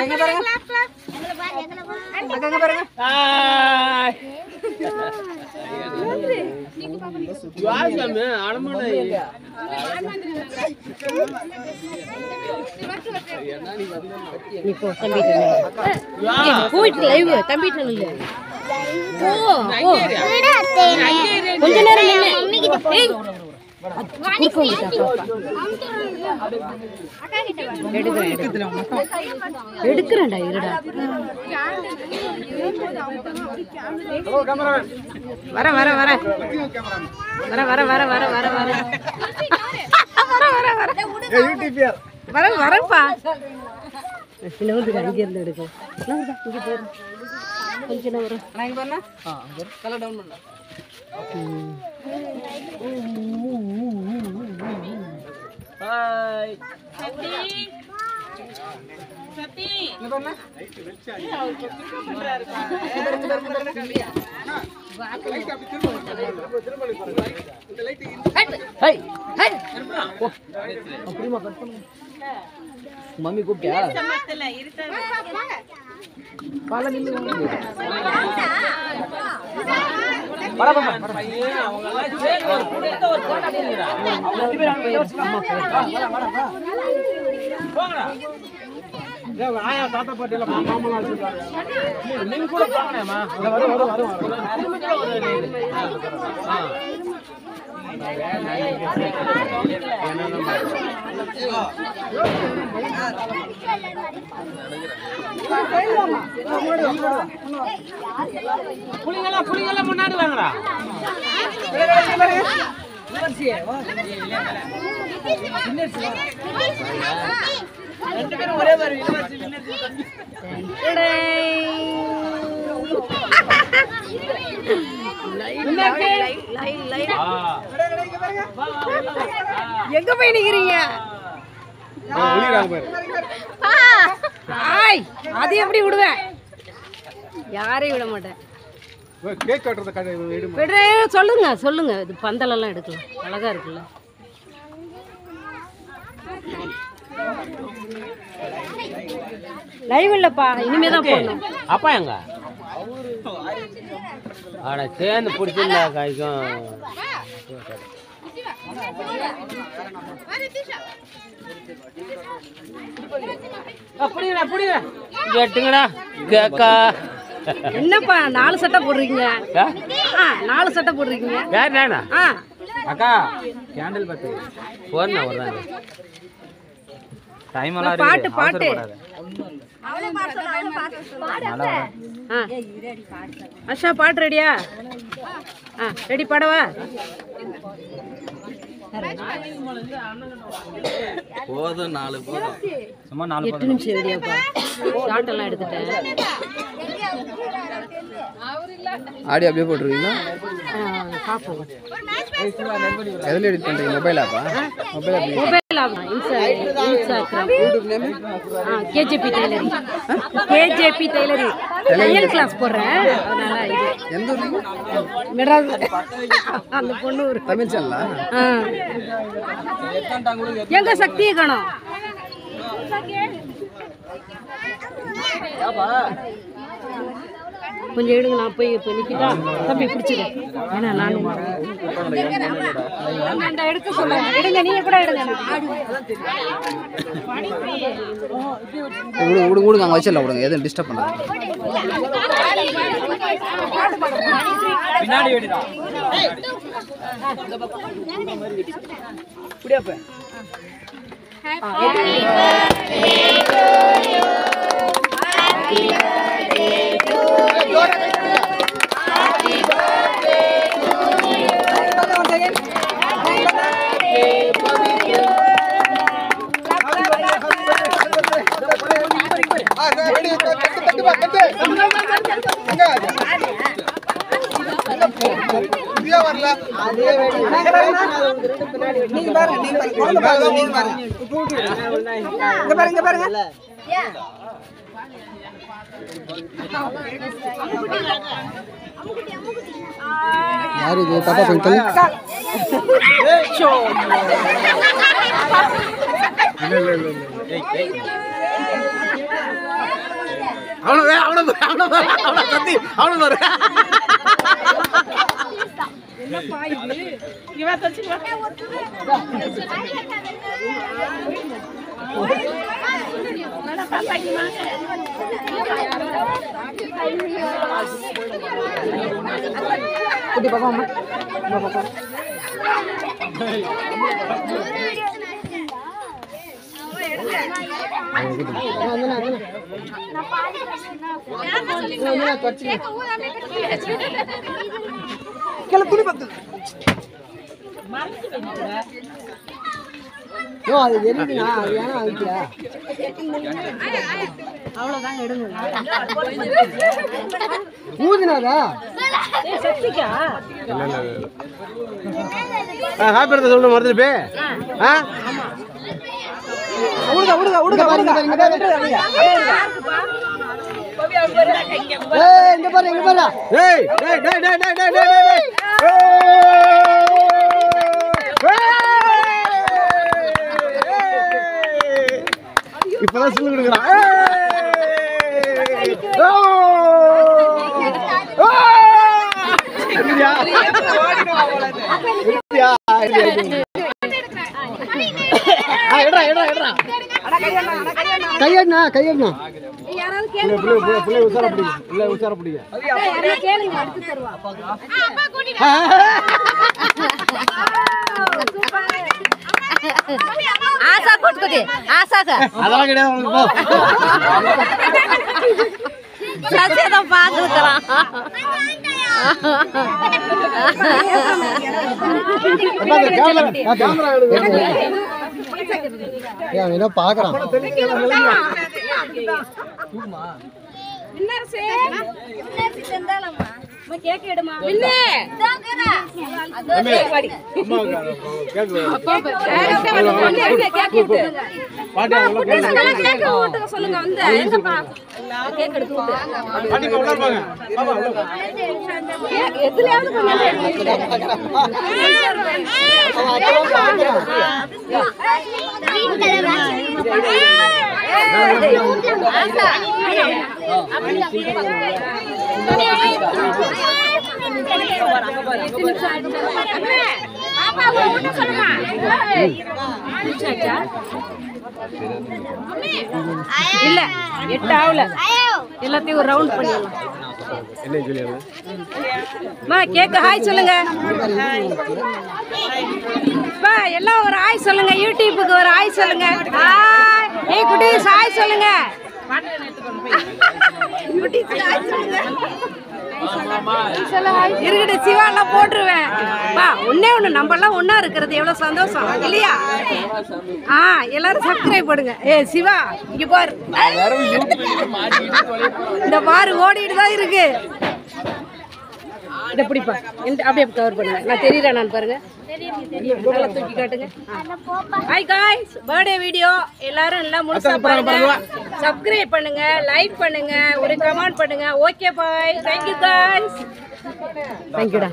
எங்க பாருங்க அங்க பாருங்க ஹாய் யாருமே அலமடை நீ போ தம்பிட்ட போயிட்டு லைவ் தம்பிட்ட இல்ல போ கொஞ்ச நேரம் நின்னு மம்மி கிட்ட போ எடுக்கிறேன்டா இருடா வர வர வர வர வர வர வர வர வர வர வரப்பா சின்னவருக்கு அங்கே இருந்து எடுக்க இங்கே போயிரு கொஞ்சம் வரும் நான் பண்ணா கலர் டவுன் பண்ணலாம் ஹாய் சத்தி இங்க பண்ணா ஹை ஹை அப்படிமா கட் பண்ணு மம்மி கூப்பிட்டியா சமத்தல இருட்ட பால நின்னு வர பாப்பா பையன் அவங்க எல்லாம் சேர் ஒரு புடித்த ஒரு போட்டோ எடுங்கடா ரெண்டு பேரும் அங்க வர போங்கடா ஏய் ஆயா தாத்தா பாட்டி எல்லாம் மாமாலாம் வச்சிருக்காங்க நீங்க கூட போங்கடா வர வர வர புளிங்கெல்லாம் முன்னாடி வாங்கடா ரெண்டு பேரும் ஒரே மாதிரி எங்க போய் நிக்கிறீங்க அது எப்படி விடுவேன் யாரையும் விட மாட்டேன் சொல்லுங்க சொல்லுங்க இது பந்தலெல்லாம் எடுக்கலாம் அழகா இருக்குல்ல லைவ் இல்லப்பா இனிமேதான் போடணும் அப்பா எங்க ஆட சேர்ந்து பிடிச்சிருந்தா காய்க்கும் கேட்டுங்கடா கேக்கா என்னப்பா 4 சட்டை போடுறீங்க 4 சட்டை போடுறீங்க யார் நானா அக்கா கேண்டில் பத்து போறேன் வரேன் டைம் எல்லாம் பாட்டு பாட்டு அஷா பாட்டு ரெடியா ரெடி பாடவா போதும் 4 போதும் சும்மா 4 8 நிமிஷம் ரெடியாப்பா ஷாட் எல்லாம் எடுத்துட்டேன் ஆடியோ அப்படியே போட்டுருவீங்களா பாப்போம் எதில் எடிட் பண்ணுறீங்க மொபைலாப்பா மொபைல் ஆமா Instagram YouTube name KJP tailoring KJP tailoring தையல் கிளாஸ் போடுறேன் அதனால இது எந்த ஊர் மெட்ராஸ் அந்த பொண்ணு ஒரு தமிழ் சேனலா எங்க சக்தியை காணோம் கொஞ்சம் எடுங்க நான் போய் இப்போ நிற்கிட்டா தம்பி பிடிச்சிடு ஏன்னா நானும் எடுக்க சொல்லுங்க எடுங்க நீங்கள் கூட எடுங்க விடுங்க விடுங்க அங்கே வச்சிடலாம் விடுங்க எதுவும் டிஸ்டர்ப் பண்ணாங்க பின்னாடி எடுடா புடியாப்ப happy birthday to you happy birthday to you happy birthday to you யாரு இது பாப்பா கொஞ்சம் இல்ல என்னப்பா இது இவன் தச்சுவா குட்டி பாப்பா அம்மா பாப்பா துணி பத்து அது எரியுதுண்ணா அது ஏன்னா அதுக்குல அவ்வளோதாங்க எடுங்க ஊதுனாதா சக்திக்கா ஹாப்பி பர்த்டே சொல்ல மறந்துட்டு போய் உடுங்க உடுங்க உடுங்க உடுங்க இங்க பாரு இங்க பாரு ஏய் டேய் டேய் டேய் டேய் டேய் டேய் இப்பதான் சொல்லி கொடுக்குறான் கையண்ணா கையண்ணா உசார பிடிங்க ஆசா போட்டுக்கோடி ஆசாக்கா அதெல்லாம் கிடையாது சச்சேதான் பாத்துக்கலாம் என்ன பாக்குறான் கேக் எடுமா விண்ணே சொல்லுங்க வந்து கேக் எடுத்து எதுலயாவது இல்ல 8 ஆகல எல்லாத்தையும் ஒரு ரவுண்ட் பண்ணிடலாம் கேக்க ஹாய் சொல்லுங்க எல்லாம் ஒரு ஹாய் சொல்லுங்க யூடியூபுக்கு ஒரு ஹாய் சொல்லுங்க ஹாய் ஏய் குட்டீஸ் ஹாய் சொல்லுங்க இருக்கட்டு சிவா எல்லாம் போட்டுருவேன் வா ஒன்னே ஒண்ணு நம்ம எல்லாம் ஒன்னா இருக்கிறது எவ்வளவு சந்தோஷம் இல்லையா எல்லாரும் சப்ஸ்கிரைப் பண்ணுங்க சிவா இங்க பாரு இந்த பாரு ஓடிட்டு தான் இருக்கு இத பிடிப்பா அப்படியே கவர் பண்ணுங்க நான் தெரியறேன் நான் பாருங்க நல்லா தூக்கி காட்டுங்க ஹாய் गाइस பர்த்டே வீடியோ எல்லாரும் எல்லாம் முழுசா பாருங்க சப்ஸ்கிரைப் பண்ணுங்க லைக் பண்ணுங்க ஒரு கமெண்ட் பண்ணுங்க okay bye thank you guys thank you டா